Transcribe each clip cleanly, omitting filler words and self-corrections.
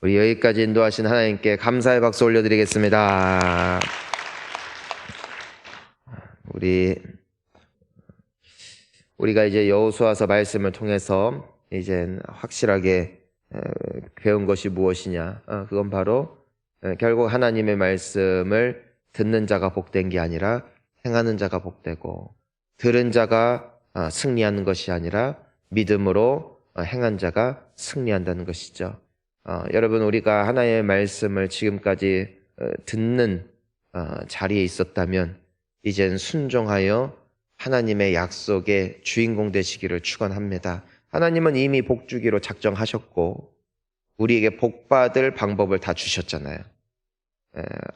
우리 여기까지 인도하신 하나님께 감사의 박수 올려드리겠습니다. 우리가 이제 여호수아서 말씀을 통해서 이제 확실하게 배운 것이 무엇이냐? 그건 바로 결국 하나님의 말씀을 듣는 자가 복된 게 아니라 행하는 자가 복되고, 들은 자가 승리하는 것이 아니라 믿음으로 행한 자가 승리한다는 것이죠. 여러분, 우리가 하나님의 말씀을 지금까지 듣는 자리에 있었다면 이젠 순종하여 하나님의 약속의 주인공 되시기를 축원합니다. 하나님은 이미 복 주기로 작정하셨고 우리에게 복 받을 방법을 다 주셨잖아요.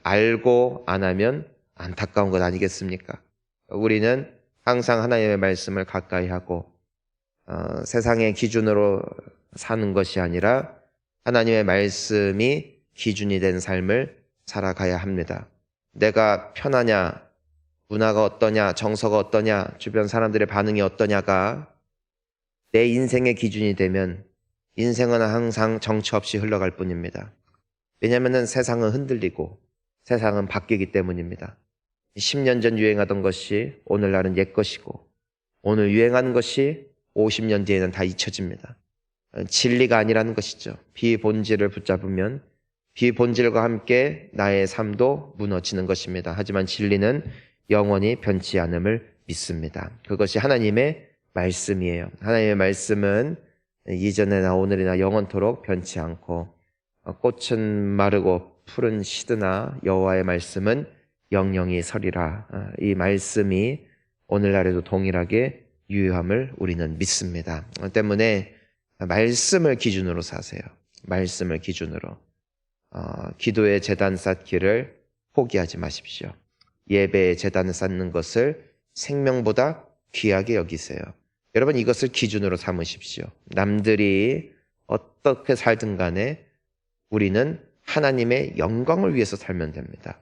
알고 안 하면 안타까운 것 아니겠습니까? 우리는 항상 하나님의 말씀을 가까이 하고 세상의 기준으로 사는 것이 아니라 하나님의 말씀이 기준이 된 삶을 살아가야 합니다. 내가 편하냐, 문화가 어떠냐, 정서가 어떠냐, 주변 사람들의 반응이 어떠냐가 내 인생의 기준이 되면 인생은 항상 정처 없이 흘러갈 뿐입니다. 왜냐하면 세상은 흔들리고 세상은 바뀌기 때문입니다. 10년 전 유행하던 것이 오늘날은 옛것이고, 오늘 유행하는 것이 50년 뒤에는 다 잊혀집니다. 진리가 아니라는 것이죠. 비본질을 붙잡으면 비본질과 함께 나의 삶도 무너지는 것입니다. 하지만 진리는 영원히 변치 않음을 믿습니다. 그것이 하나님의 말씀이에요. 하나님의 말씀은 이전에나 오늘이나 영원토록 변치 않고, 꽃은 마르고 풀은 시드나 여호와의 말씀은 영영이 서리라. 이 말씀이 오늘날에도 동일하게 유효함을 우리는 믿습니다. 때문에 말씀을 기준으로 사세요. 말씀을 기준으로. 기도의 제단 쌓기를 포기하지 마십시오. 예배의 제단을 쌓는 것을 생명보다 귀하게 여기세요. 여러분, 이것을 기준으로 삼으십시오. 남들이 어떻게 살든 간에 우리는 하나님의 영광을 위해서 살면 됩니다.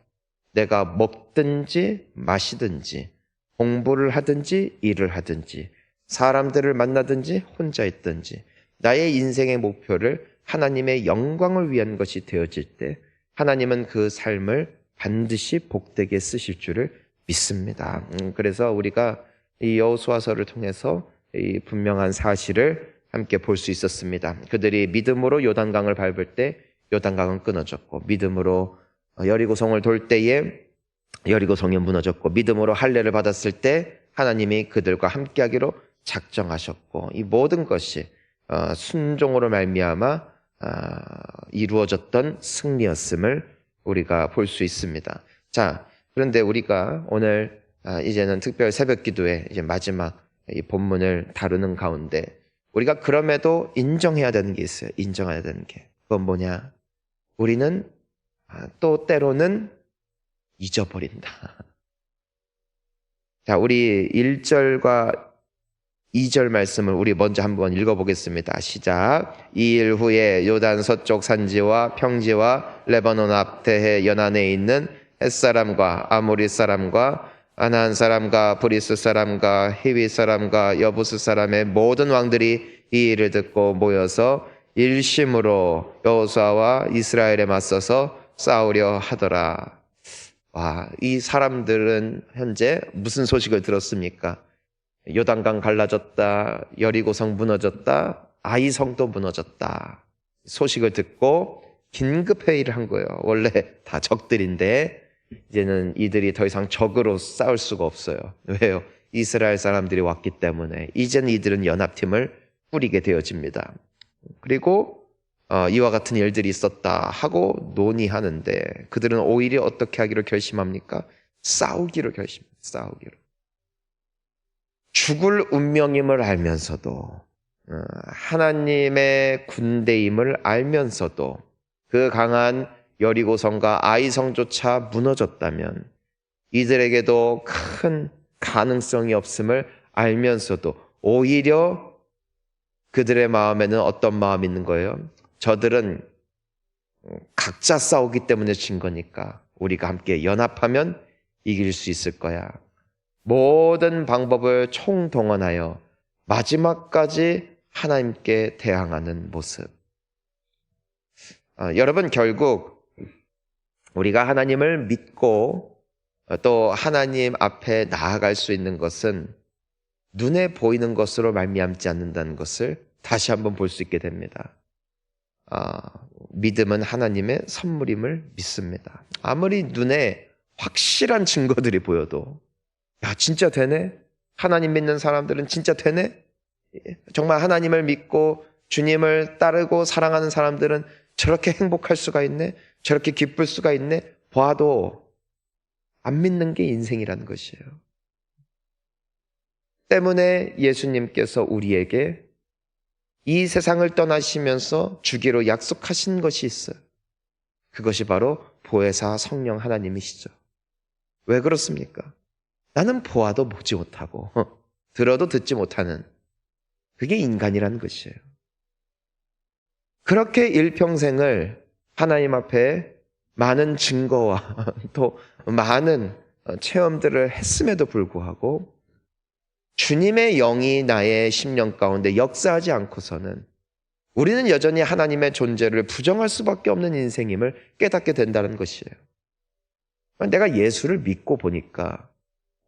내가 먹든지 마시든지 공부를 하든지 일을 하든지 사람들을 만나든지 혼자 있든지 나의 인생의 목표를 하나님의 영광을 위한 것이 되어질 때 하나님은 그 삶을 반드시 복되게 쓰실 줄을 믿습니다. 그래서 우리가 이 여호수아서를 통해서 이 분명한 사실을 함께 볼 수 있었습니다. 그들이 믿음으로 요단강을 밟을 때 요단강은 끊어졌고, 믿음으로 여리고성을 돌 때에 여리고성이 무너졌고, 믿음으로 할례를 받았을 때 하나님이 그들과 함께하기로 작정하셨고, 이 모든 것이 순종으로 말미암아 이루어졌던 승리였음을 우리가 볼 수 있습니다. 자, 그런데 우리가 오늘 이제는 특별 새벽 기도의 이제 마지막 이 본문을 다루는 가운데 우리가 그럼에도 인정해야 되는 게 있어요. 인정해야 되는 게. 그건 뭐냐? 우리는 또 때로는 잊어버린다. 자, 우리 1절과 2절 말씀을 우리 먼저 한번 읽어보겠습니다. 시작. 2일 후에 요단 서쪽 산지와 평지와 레바논 앞 대해 연안에 있는 햇사람과 아모리 사람과 아나안 사람과 브리스 사람과 히위 사람과 여부스 사람의 모든 왕들이 이 일을 듣고 모여서 일심으로 여호수아와 이스라엘에 맞서서 싸우려 하더라. 와, 이 사람들은 현재 무슨 소식을 들었습니까? 요단강 갈라졌다, 여리고성 무너졌다, 아이성도 무너졌다. 소식을 듣고 긴급 회의를 한 거예요. 원래 다 적들인데 이제는 이들이 더 이상 적으로 싸울 수가 없어요. 왜요? 이스라엘 사람들이 왔기 때문에 이제는 이들은 연합팀을 꾸리게 되어집니다. 그리고 이와 같은 일들이 있었다 하고 논의하는데 그들은 오히려 어떻게 하기로 결심합니까? 싸우기로 결심합니다. 싸우기로. 죽을 운명임을 알면서도, 하나님의 군대임을 알면서도 그 강한 여리고성과 아이성조차 무너졌다면 이들에게도 큰 가능성이 없음을 알면서도 오히려 그들의 마음에는 어떤 마음이 있는 거예요? 저들은 각자 싸우기 때문에 진 거니까 우리가 함께 연합하면 이길 수 있을 거야. 모든 방법을 총동원하여 마지막까지 하나님께 대항하는 모습. 여러분, 결국 우리가 하나님을 믿고 또 하나님 앞에 나아갈 수 있는 것은 눈에 보이는 것으로 말미암지 않는다는 것을 다시 한번 볼 수 있게 됩니다. 믿음은 하나님의 선물임을 믿습니다. 아무리 눈에 확실한 증거들이 보여도 야, 진짜 되네? 하나님 믿는 사람들은 진짜 되네? 정말 하나님을 믿고 주님을 따르고 사랑하는 사람들은 저렇게 행복할 수가 있네? 저렇게 기쁠 수가 있네? 봐도 안 믿는 게 인생이라는 것이에요. 때문에 예수님께서 우리에게 이 세상을 떠나시면서 주기로 약속하신 것이 있어요. 그것이 바로 보혜사 성령 하나님이시죠. 왜 그렇습니까? 나는 보아도 보지 못하고 들어도 듣지 못하는 그게 인간이라는 것이에요. 그렇게 일평생을 하나님 앞에 많은 증거와 또 많은 체험들을 했음에도 불구하고 주님의 영이 나의 심령 가운데 역사하지 않고서는 우리는 여전히 하나님의 존재를 부정할 수밖에 없는 인생임을 깨닫게 된다는 것이에요. 내가 예수를 믿고 보니까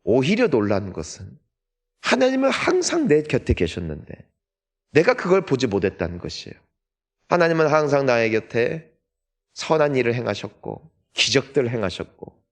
오히려 놀란 것은 하나님은 항상 내 곁에 계셨는데 내가 그걸 보지 못했다는 것이에요. 하나님은 항상 나의 곁에 선한 일을 행하셨고 기적들을 행하셨고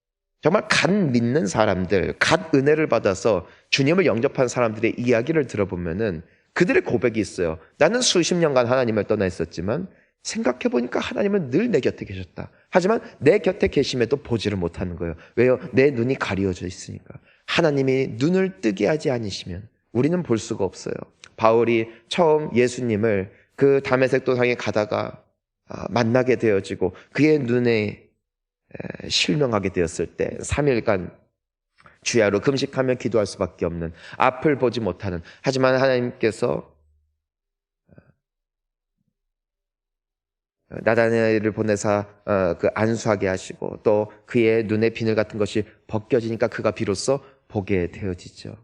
정말 갓 믿는 사람들, 갓 은혜를 받아서 주님을 영접한 사람들의 이야기를 들어보면은 그들의 고백이 있어요. 나는 수십 년간 하나님을 떠나 있었지만 생각해보니까 하나님은 늘 내 곁에 계셨다. 하지만 내 곁에 계심에도 보지를 못하는 거예요. 왜요? 내 눈이 가려져 있으니까. 하나님이 눈을 뜨게 하지 않으시면 우리는 볼 수가 없어요. 바울이 처음 예수님을 그 다메섹 도상에 가다가 만나게 되어지고 그의 눈에 실명하게 되었을 때 3일간 주야로 금식하며 기도할 수밖에 없는, 앞을 보지 못하는, 하지만 하나님께서 나다나엘을 보내사 그 안수하게 하시고 또 그의 눈의 비늘 같은 것이 벗겨지니까 그가 비로소 보게 되어지죠.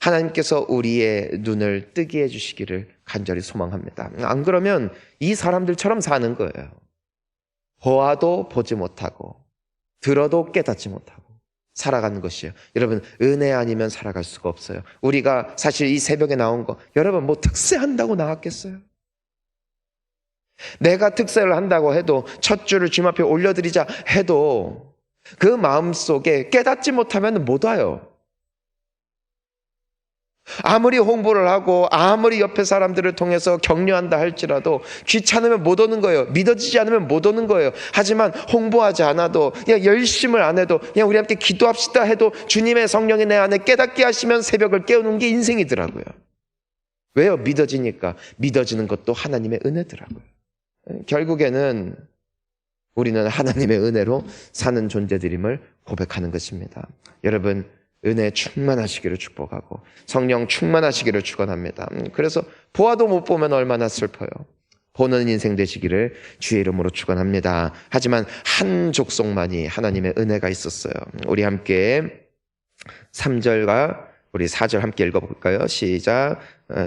하나님께서 우리의 눈을 뜨게 해주시기를 간절히 소망합니다. 안 그러면 이 사람들처럼 사는 거예요. 보아도 보지 못하고 들어도 깨닫지 못하고 살아가는 것이에요. 여러분, 은혜 아니면 살아갈 수가 없어요. 우리가 사실 이 새벽에 나온 거, 여러분 뭐 특세한다고 나왔겠어요? 내가 특세를 한다고 해도, 첫 주를 주님 앞에 올려드리자 해도 그 마음속에 깨닫지 못하면 못 와요. 아무리 홍보를 하고 아무리 옆에 사람들을 통해서 격려한다 할지라도 귀찮으면 못 오는 거예요. 믿어지지 않으면 못 오는 거예요. 하지만 홍보하지 않아도, 그냥 열심을 안 해도, 그냥 우리 함께 기도합시다 해도 주님의 성령이 내 안에 깨닫게 하시면 새벽을 깨우는 게 인생이더라고요. 왜요? 믿어지니까. 믿어지는 것도 하나님의 은혜더라고요. 결국에는 우리는 하나님의 은혜로 사는 존재들임을 고백하는 것입니다. 여러분, 은혜 충만하시기를 축복하고 성령 충만하시기를 축원합니다. 그래서 보아도 못 보면 얼마나 슬퍼요. 보는 인생 되시기를 주의 이름으로 축원합니다. 하지만 한 족속만이 하나님의 은혜가 있었어요. 우리 함께 3절과 우리 4절 함께 읽어볼까요? 시작.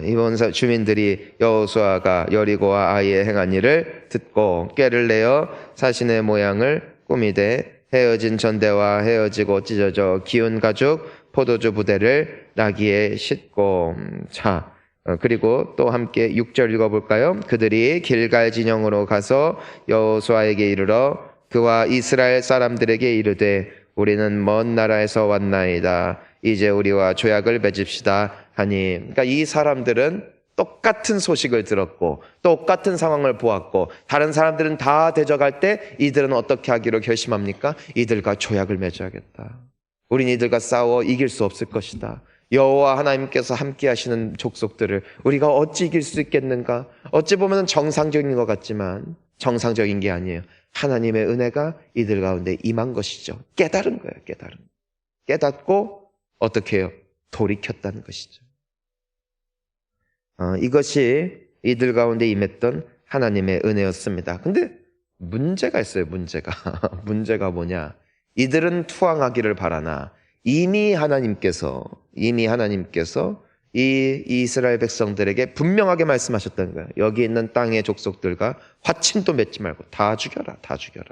이번 주민들이 여호수아가 여리고와 아이에 행한 일을 듣고 꾀를 내어 자신의 모양을 꾸미되 헤어진 전대와 헤어지고 찢어져 기운 가죽 포도주 부대를 나귀에 싣고. 자, 그리고 또 함께 6절 읽어볼까요? 그들이 길갈 진영으로 가서 여호수아에게 이르러 그와 이스라엘 사람들에게 이르되 우리는 먼 나라에서 왔나이다. 이제 우리와 조약을 맺읍시다 하니. 그러니까 이 사람들은 똑같은 소식을 들었고 똑같은 상황을 보았고 다른 사람들은 다 대적할 때 이들은 어떻게 하기로 결심합니까? 이들과 조약을 맺어야겠다. 우린 이들과 싸워 이길 수 없을 것이다. 여호와 하나님께서 함께 하시는 족속들을 우리가 어찌 이길 수 있겠는가? 어찌 보면 정상적인 것 같지만 정상적인 게 아니에요. 하나님의 은혜가 이들 가운데 임한 것이죠. 깨달은 거예요. 깨닫고 어떻게 해요? 돌이켰다는 것이죠. 이것이 이들 가운데 임했던 하나님의 은혜였습니다. 근데 문제가 있어요. 문제가 뭐냐? 이들은 투항하기를 바라나 이미 하나님께서 이 이스라엘 백성들에게 분명하게 말씀하셨던 거예요. 여기 있는 땅의 족속들과 화친도 맺지 말고 다 죽여라, 다 죽여라.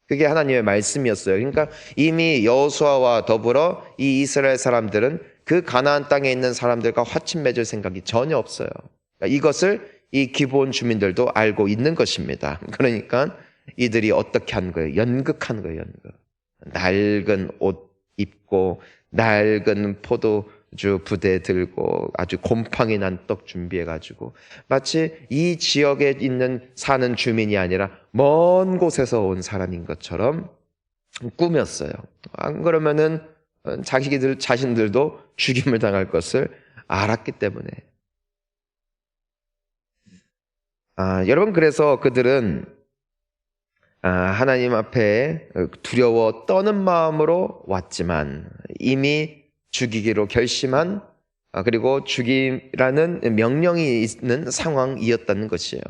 그게 하나님의 말씀이었어요. 그러니까 이미 여호수아와 더불어 이 이스라엘 사람들은 그 가나안 땅에 있는 사람들과 화친 맺을 생각이 전혀 없어요. 그러니까 이것을 이 기브온 주민들도 알고 있는 것입니다. 그러니까 이들이 어떻게 한 거예요? 연극한 거예요, 연극. 낡은 옷 입고 낡은 포도주 부대 들고 아주 곰팡이 난 떡 준비해가지고 마치 이 지역에 있는 사는 주민이 아니라 먼 곳에서 온 사람인 것처럼 꾸몄어요. 안 그러면은 자신들도 죽임을 당할 것을 알았기 때문에. 여러분, 그래서 그들은 하나님 앞에 두려워 떠는 마음으로 왔지만 이미 죽이기로 결심한, 그리고 죽이라는 명령이 있는 상황이었다는 것이에요.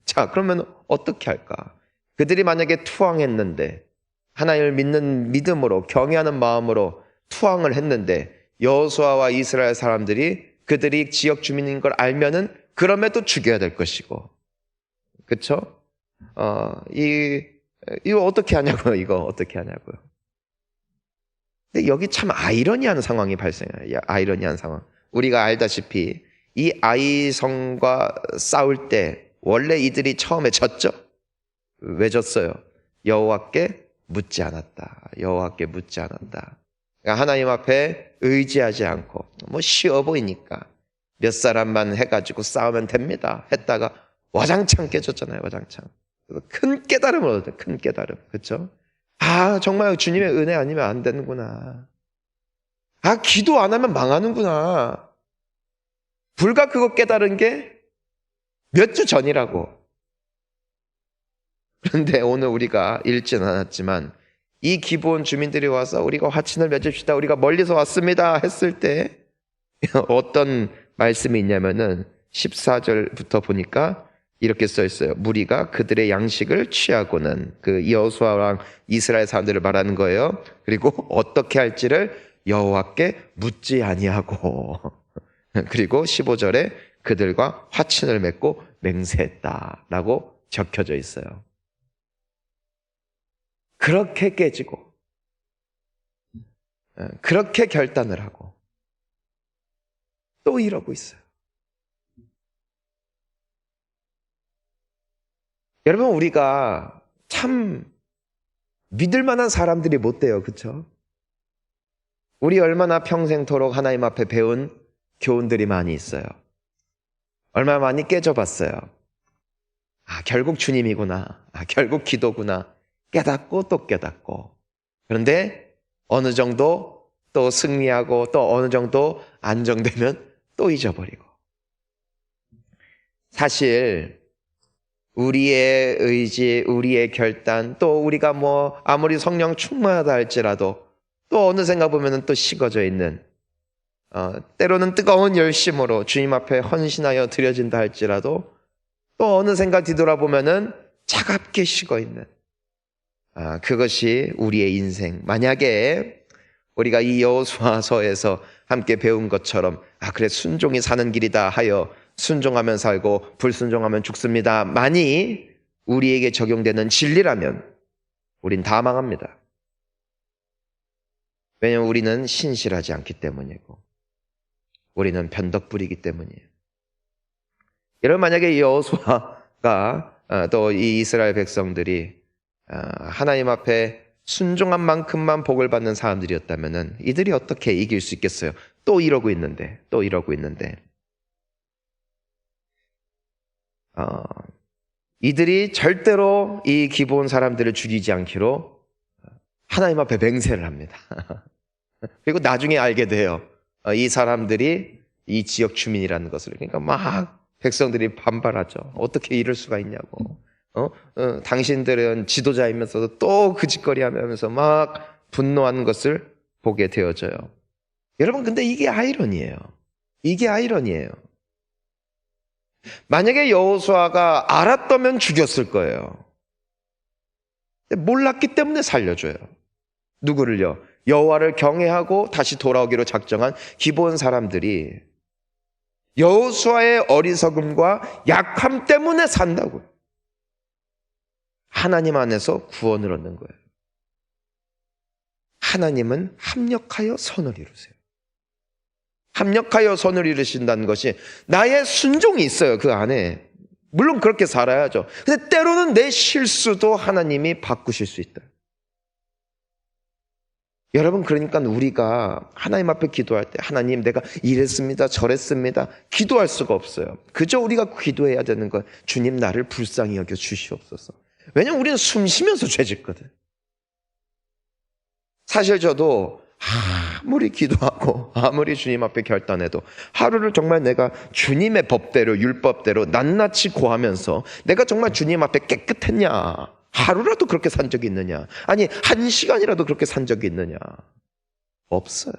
자, 그러면 어떻게 할까? 그들이 만약에 투항했는데, 하나님을 믿는 믿음으로 경외하는 마음으로 투항을 했는데 여호수아와 이스라엘 사람들이 그들이 지역 주민인 걸 알면은 그럼에도 죽여야 될 것이고, 그렇죠? 이거 어떻게 하냐고요? 이거 어떻게 하냐고요? 근데 여기 참 아이러니한 상황이 발생해요. 아이러니한 상황. 우리가 알다시피 이 아이성과 싸울 때 원래 이들이 처음에 졌죠? 왜 졌어요? 여호와께 묻지 않았다. 여호와께 묻지 않았다. 그러니까 하나님 앞에 의지하지 않고 뭐 쉬워 보이니까 몇 사람만 해가지고 싸우면 됩니다 했다가 와장창 깨졌잖아요. 와장창. 큰 깨달음을 얻었어요. 큰 깨달음. 그렇죠? 정말 주님의 은혜 아니면 안 되는구나. 기도 안 하면 망하는구나. 불과 그거 깨달은 게 몇 주 전이라고. 그런데 오늘 우리가 읽지는 않았지만 이 기브온 주민들이 와서 우리가 화친을 맺읍시다, 우리가 멀리서 왔습니다 했을 때 어떤 말씀이 있냐면은 14절부터 보니까 이렇게 써 있어요. 무리가 그들의 양식을 취하고는, 그 여호수아랑 이스라엘 사람들을 말하는 거예요. 그리고 어떻게 할지를 여호와께 묻지 아니하고 그리고 15절에 그들과 화친을 맺고 맹세했다라고 적혀져 있어요. 그렇게 깨지고 그렇게 결단을 하고 또 이러고 있어요. 여러분, 우리가 참 믿을 만한 사람들이 못 돼요. 그렇죠? 우리 얼마나 평생토록 하나님 앞에 배운 교훈들이 많이 있어요. 얼마나 많이 깨져봤어요. 결국 주님이구나. 결국 기도구나. 깨닫고 또 깨닫고. 그런데 어느 정도 또 승리하고 또 어느 정도 안정되면 또 잊어버리고. 사실 우리의 의지, 우리의 결단, 또 우리가 아무리 성령 충만하다 할지라도 또 어느샌가 보면은 또 식어져 있는, 때로는 뜨거운 열심으로 주님 앞에 헌신하여 드려진다 할지라도 또 어느샌가 뒤돌아보면은 차갑게 식어 있는, 그것이 우리의 인생. 만약에 우리가 이 여호수아서에서 함께 배운 것처럼 그래 순종이 사는 길이다 하여 순종하면 살고 불순종하면 죽습니다 만이 우리에게 적용되는 진리라면 우린 다 망합니다. 왜냐하면 우리는 신실하지 않기 때문이고 우리는 변덕부리기 때문이에요. 여러분, 만약에 여호수아가 또 이 이스라엘 백성들이 하나님 앞에 순종한 만큼만 복을 받는 사람들이었다면 이들이 어떻게 이길 수 있겠어요? 또 이러고 있는데. 이들이 절대로 이 기브온 사람들을 죽이지 않기로 하나님 앞에 맹세를 합니다. 그리고 나중에 알게 돼요. 이 사람들이 이 지역 주민이라는 것을. 그러니까 막 백성들이 반발하죠. 어떻게 이럴 수가 있냐고. 당신들은 지도자이면서도 또 그 짓거리 하면서 막 분노하는 것을 보게 되어져요. 여러분, 근데 이게 아이러니예요. 만약에 여호수아가 알았다면 죽였을 거예요. 몰랐기 때문에 살려줘요. 누구를요? 여호와를 경외하고 다시 돌아오기로 작정한 기브온 사람들이 여호수아의 어리석음과 약함 때문에 산다고요. 하나님 안에서 구원을 얻는 거예요. 하나님은 합력하여 선을 이루세요. 합력하여 선을 이루신다는 것이 나의 순종이 있어요, 그 안에. 물론 그렇게 살아야죠. 근데 때로는 내 실수도 하나님이 바꾸실 수 있다. 여러분, 그러니까 우리가 하나님 앞에 기도할 때 하나님, 내가 이랬습니다, 저랬습니다, 기도할 수가 없어요. 그저 우리가 기도해야 되는 건 주님, 나를 불쌍히 여겨 주시옵소서. 왜냐면 우리는 숨 쉬면서 죄 짓거든. 사실 저도 아무리 기도하고 아무리 주님 앞에 결단해도 하루를 정말 내가 주님의 법대로 율법대로 낱낱이 고하면서 내가 정말 주님 앞에 깨끗했냐, 하루라도 그렇게 산 적이 있느냐, 아니 1시간이라도 그렇게 산 적이 있느냐? 없어요.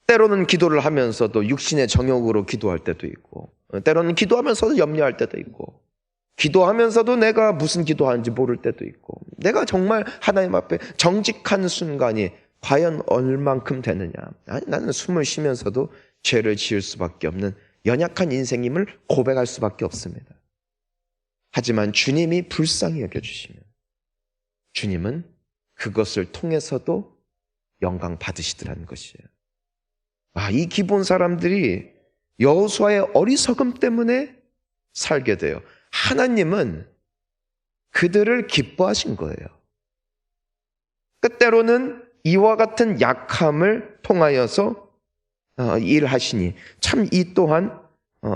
때로는 기도를 하면서도 육신의 정욕으로 기도할 때도 있고, 때로는 기도하면서도 염려할 때도 있고, 기도하면서도 내가 무슨 기도하는지 모를 때도 있고, 내가 정말 하나님 앞에 정직한 순간이 과연 얼만큼 되느냐. 아니, 나는 숨을 쉬면서도 죄를 지을 수밖에 없는 연약한 인생임을 고백할 수밖에 없습니다. 하지만 주님이 불쌍히 여겨주시면 주님은 그것을 통해서도 영광 받으시더라는 것이에요. 이 기본 사람들이 여호수아의 어리석음 때문에 살게 돼요. 하나님은 그들을 기뻐하신 거예요. 때로는 이와 같은 약함을 통하여서 일하시니 참 이 또한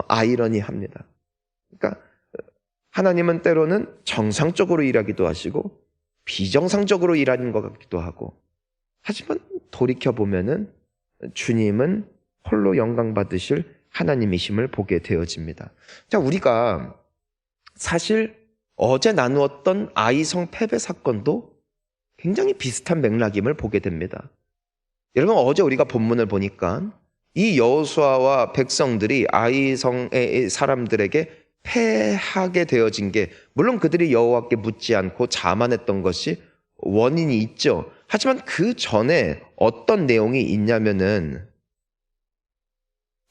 아이러니합니다. 그러니까 하나님은 때로는 정상적으로 일하기도 하시고 비정상적으로 일하는 것 같기도 하고, 하지만 돌이켜보면은 주님은 홀로 영광 받으실 하나님이심을 보게 되어집니다. 자, 우리가 사실 어제 나누었던 아이성 패배 사건도 굉장히 비슷한 맥락임을 보게 됩니다. 여러분, 어제 우리가 본문을 보니까 이 여호수아와 백성들이 아이성의 사람들에게 패하게 되어진 게, 물론 그들이 여호와께 묻지 않고 자만했던 것이 원인이 있죠. 하지만 그 전에 어떤 내용이 있냐면은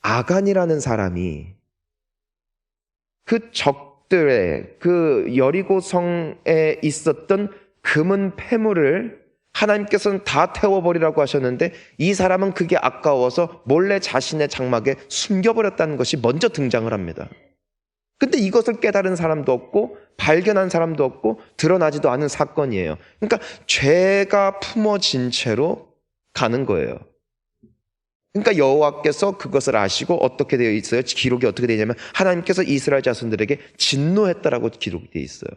아간이라는 사람이 그 적들의 그 여리고 성에 있었던 금은 폐물을 하나님께서는 다 태워버리라고 하셨는데, 이 사람은 그게 아까워서 몰래 자신의 장막에 숨겨버렸다는 것이 먼저 등장을 합니다. 근데 이것을 깨달은 사람도 없고 발견한 사람도 없고 드러나지도 않은 사건이에요. 그러니까 죄가 품어진 채로 가는 거예요. 그러니까 여호와께서 그것을 아시고 어떻게 되어 있어요? 기록이 어떻게 되어 있냐면 하나님께서 이스라엘 자손들에게 진노했다라고 기록이 되어 있어요.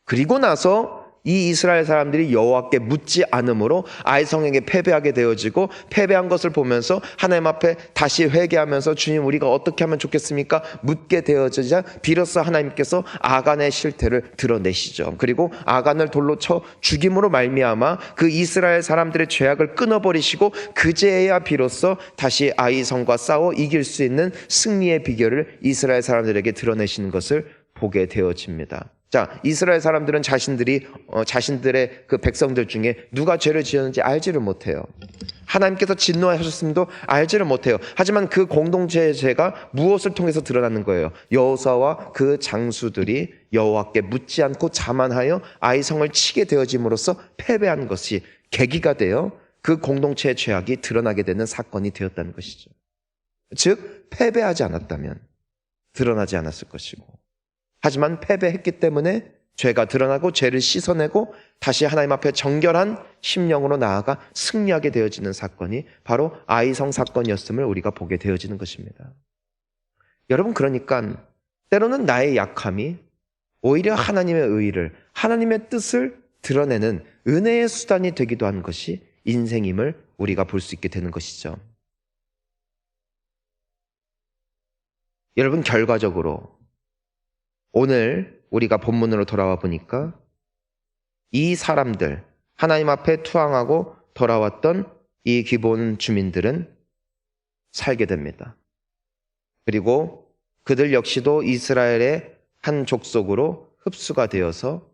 그리고 나서 이 이스라엘 사람들이 여호와께 묻지 않으므로 아이성에게 패배하게 되어지고, 패배한 것을 보면서 하나님 앞에 다시 회개하면서 주님, 우리가 어떻게 하면 좋겠습니까? 묻게 되어지자 비로소 하나님께서 아간의 실태를 드러내시죠. 그리고 아간을 돌로 쳐 죽임으로 말미암아 그 이스라엘 사람들의 죄악을 끊어버리시고, 그제야 비로소 다시 아이성과 싸워 이길 수 있는 승리의 비결을 이스라엘 사람들에게 드러내시는 것을 보게 되어집니다. 자, 이스라엘 사람들은 자신들의 그 백성들 중에 누가 죄를 지었는지 알지를 못해요. 하나님께서 진노하셨음도 알지를 못해요. 하지만 그 공동체의 죄가 무엇을 통해서 드러나는 거예요? 여호수아와 그 장수들이 여호와께 묻지 않고 자만하여 아이성을 치게 되어짐으로써 패배한 것이 계기가 되어 그 공동체의 죄악이 드러나게 되는 사건이 되었다는 것이죠. 즉, 패배하지 않았다면 드러나지 않았을 것이고, 하지만 패배했기 때문에 죄가 드러나고 죄를 씻어내고 다시 하나님 앞에 정결한 심령으로 나아가 승리하게 되어지는 사건이 바로 아이성 사건이었음을 우리가 보게 되어지는 것입니다. 여러분, 그러니까 때로는 나의 약함이 오히려 하나님의 의의를, 하나님의 뜻을 드러내는 은혜의 수단이 되기도 한 것이 인생임을 우리가 볼 수 있게 되는 것이죠. 여러분, 결과적으로 오늘 우리가 본문으로 돌아와 보니까 이 사람들, 하나님 앞에 투항하고 돌아왔던 이 기본 주민들은 살게 됩니다. 그리고 그들 역시도 이스라엘의 한 족속으로 흡수가 되어서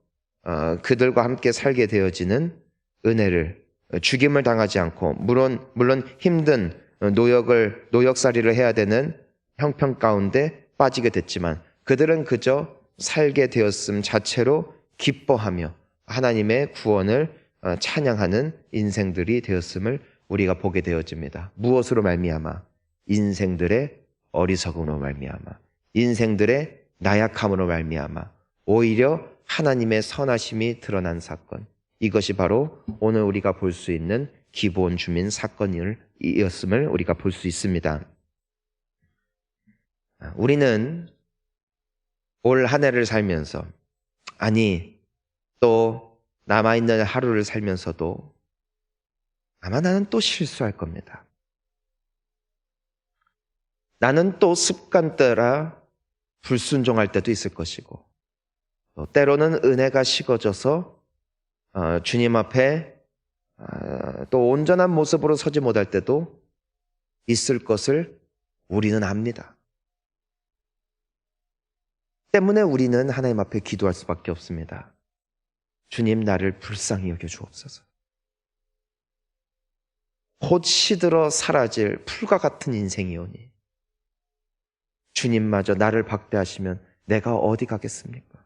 그들과 함께 살게 되어지는 은혜를, 죽임을 당하지 않고, 물론 힘든 노역살이를 해야 되는 형편 가운데 빠지게 됐지만 그들은 그저 살게 되었음 자체로 기뻐하며 하나님의 구원을 찬양하는 인생들이 되었음을 우리가 보게 되어집니다. 무엇으로 말미암아? 인생들의 어리석음으로 말미암아, 인생들의 나약함으로 말미암아 오히려 하나님의 선하심이 드러난 사건, 이것이 바로 오늘 우리가 볼 수 있는 기브온 주민 사건이었음을 우리가 볼 수 있습니다. 우리는 올 한 해를 살면서, 아니 또 남아있는 하루를 살면서도 아마 나는 또 실수할 겁니다. 나는 또 습관 따라 불순종할 때도 있을 것이고, 때로는 은혜가 식어져서 주님 앞에 또 온전한 모습으로 서지 못할 때도 있을 것을 우리는 압니다. 때문에 우리는 하나님 앞에 기도할 수밖에 없습니다. 주님, 나를 불쌍히 여겨 주옵소서. 곧 시들어 사라질 풀과 같은 인생이오니 주님마저 나를 박대하시면 내가 어디 가겠습니까?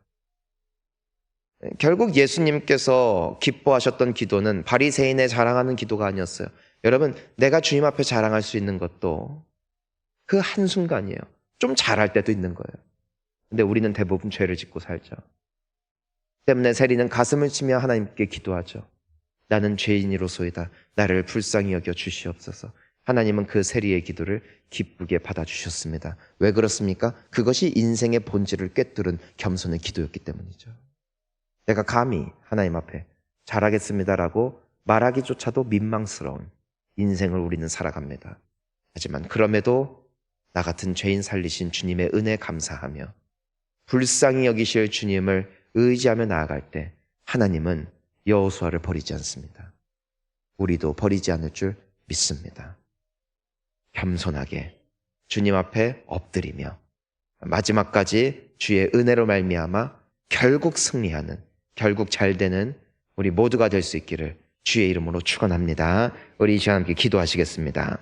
결국 예수님께서 기뻐하셨던 기도는 바리새인의 자랑하는 기도가 아니었어요. 여러분, 내가 주님 앞에 자랑할 수 있는 것도 그 한순간이에요. 좀 잘할 때도 있는 거예요. 근데 우리는 대부분 죄를 짓고 살죠. 때문에 세리는 가슴을 치며 하나님께 기도하죠. 나는 죄인이로소이다. 나를 불쌍히 여겨 주시옵소서. 하나님은 그 세리의 기도를 기쁘게 받아주셨습니다. 왜 그렇습니까? 그것이 인생의 본질을 꿰뚫은 겸손의 기도였기 때문이죠. 내가 감히 하나님 앞에 잘하겠습니다라고 말하기조차도 민망스러운 인생을 우리는 살아갑니다. 하지만 그럼에도 나 같은 죄인 살리신 주님의 은혜 감사하며 불쌍히 여기실 주님을 의지하며 나아갈 때 하나님은 여호수아를 버리지 않습니다. 우리도 버리지 않을 줄 믿습니다. 겸손하게 주님 앞에 엎드리며 마지막까지 주의 은혜로 말미암아 결국 승리하는, 결국 잘 되는 우리 모두가 될 수 있기를 주의 이름으로 축원합니다. 우리 이 시간 함께 기도하시겠습니다.